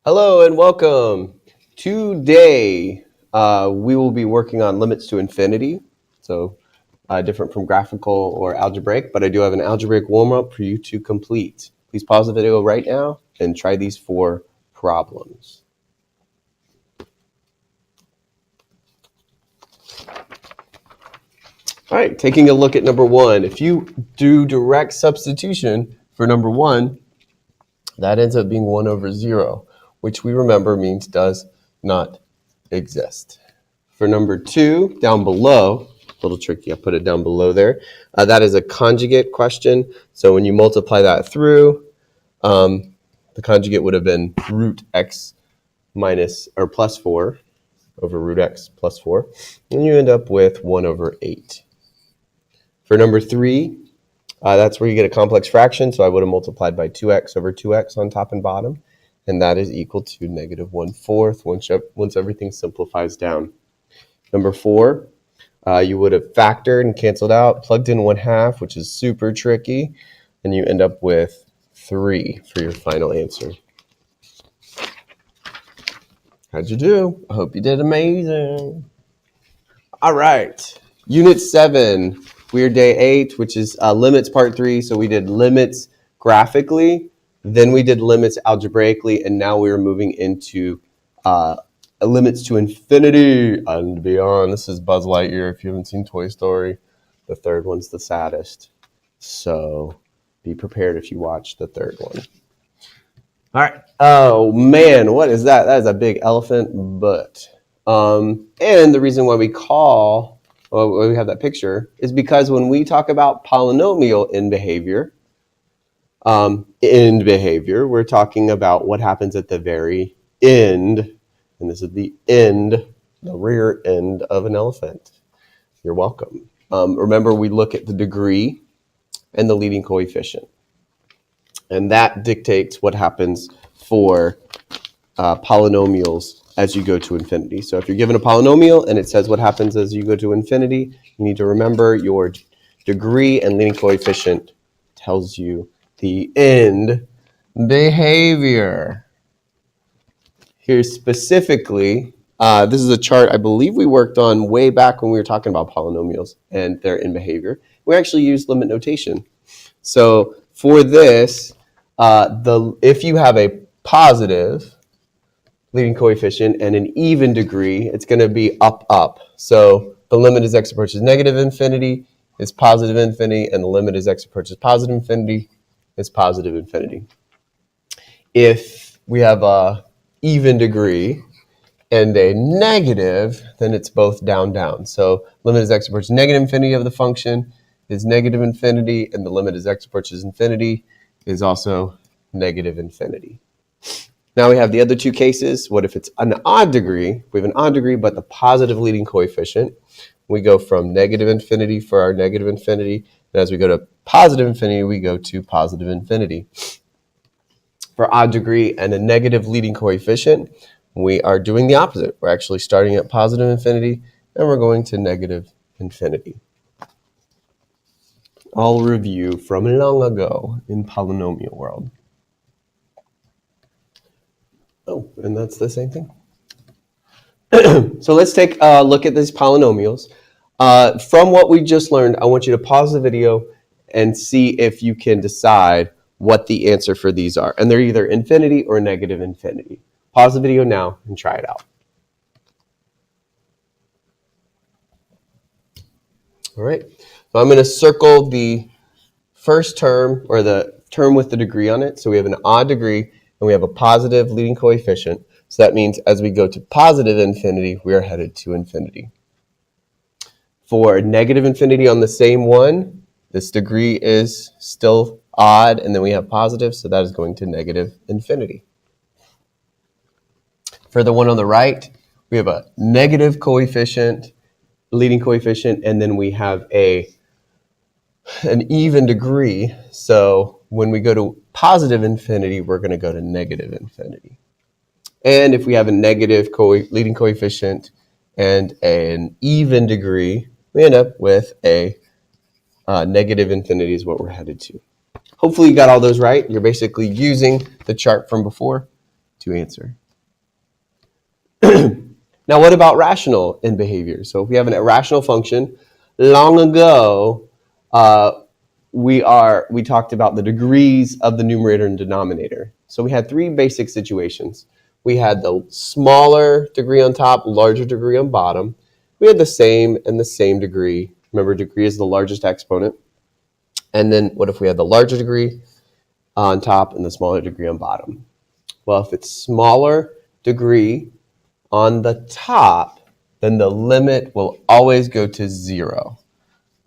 Hello and welcome. Today, we will be working on limits to infinity. So different from graphical or algebraic, but I do have an algebraic warm-up for you to complete. Please pause the video right now and try these 4 problems. All right, taking a look at number 1. If you do direct substitution for number 1, that ends up being 1 over 0, which we remember means does not exist. For number 2, down below, a little tricky, I put it down below there. That is a conjugate question. So when you multiply that through, the conjugate would have been root x minus or plus 4 over root x plus 4. And you end up with 1 over 8. For number 3, that's where you get a complex fraction. So I would have multiplied by 2x over 2x on top and bottom. And that is equal to negative 1/4 once everything simplifies down. Number 4, you would have factored and canceled out, plugged in 1/2, which is super tricky, and you end up with 3 for your final answer. How'd you do? I hope you did amazing. All right, Unit 7, Weird Day 8, which is limits part 3. So we did limits graphically, then we did limits algebraically, and now we're moving into limits to infinity and beyond. This is Buzz Lightyear. If you haven't seen Toy Story, the third one's the saddest. So be prepared if you watch the third one. All right. Oh, man, what is that? That is a big elephant butt. And the reason why we have that picture is because when we talk about polynomial end behavior, we're talking about what happens at the very end. And this is the end, the rear end of an elephant. You're welcome. Remember, we look at the degree and the leading coefficient. And that dictates what happens for polynomials as you go to infinity. So if you're given a polynomial and it says what happens as you go to infinity, you need to remember your degree and leading coefficient tells you the end behavior. Here specifically, this is a chart I believe we worked on way back when we were talking about polynomials and their end behavior. We actually used limit notation. So for this, if you have a positive leading coefficient and an even degree, it's going to be up, up. So the limit as x approaches negative infinity is positive infinity, and the limit as x approaches positive infinity is positive infinity. If we have a even degree and a negative, then it's both down, down. So limit as x approaches negative infinity of the function is negative infinity, and the limit as x approaches infinity is also negative infinity. Now we have the other two cases. What if it's an odd degree? We have an odd degree, but the positive leading coefficient. We go from negative infinity for our negative infinity, and as we go to positive infinity, we go to positive infinity. For odd degree and a negative leading coefficient, we are doing the opposite. We're actually starting at positive infinity, and we're going to negative infinity. I'll review from long ago in polynomial world. Oh, and that's the same thing. So let's take a look at these polynomials. From what we just learned, I want you to pause the video and see if you can decide what the answer for these are. And they're either infinity or negative infinity. Pause the video now and try it out. All right, so I'm going to circle the first term, or the term with the degree on it. So we have an odd degree, and we have a positive leading coefficient. So that means as we go to positive infinity, we are headed to infinity. For negative infinity on the same one, this degree is still odd, and then we have positive, so that is going to negative infinity. For the one on the right, we have a negative coefficient, leading coefficient, and then we have an even degree. So when we go to positive infinity, we're going to go to negative infinity. And if we have a negative leading coefficient and an even degree, we end up with a negative infinity is what we're headed to. Hopefully you got all those right. You're basically using the chart from before to answer. Now, what about rational in behavior? So if we have an irrational function, long ago, we talked about the degrees of the numerator and denominator. So we had three basic situations. We had the smaller degree on top, larger degree on bottom. We had the same and the same degree. Remember, degree is the largest exponent. And then what if we had the larger degree on top and the smaller degree on bottom? Well, if it's smaller degree on the top, then the limit will always go to 0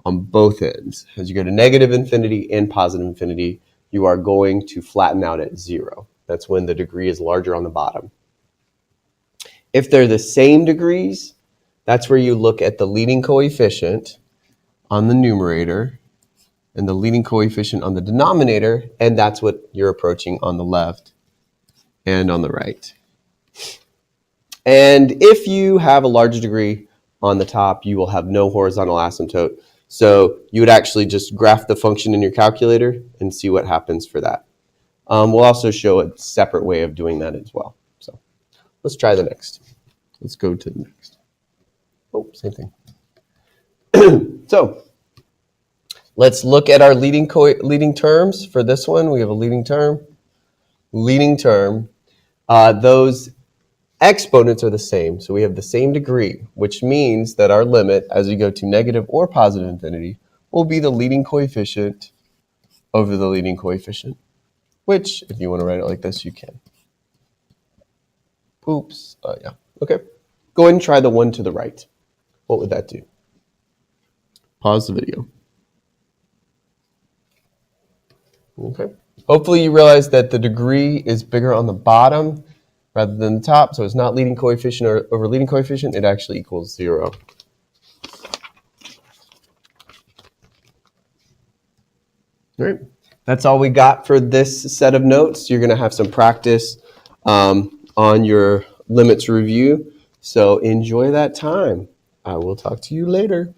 on both ends. As you go to negative infinity and positive infinity, you are going to flatten out at 0. That's when the degree is larger on the bottom. If they're the same degrees, that's where you look at the leading coefficient on the numerator and the leading coefficient on the denominator, and that's what you're approaching on the left and on the right. And if you have a larger degree on the top, you will have no horizontal asymptote. So you would actually just graph the function in your calculator and see what happens for that. We'll also show a separate way of doing that as well. So let's try the next. Let's go to the next. Oh, same thing. So let's look at our leading terms for this one. We have a leading term. Those exponents are the same, so we have the same degree, which means that our limit, as we go to negative or positive infinity, will be the leading coefficient over the leading coefficient, which, if you want to write it like this, you can. Oops. Yeah. Okay. Go ahead and try the one to the right. What would that do? Pause the video. Okay. Hopefully you realize that the degree is bigger on the bottom rather than the top, so it's not leading coefficient over leading coefficient, it actually equals 0. All right, that's all we got for this set of notes. You're gonna have some practice on your limits review, so enjoy that time. I will talk to you later.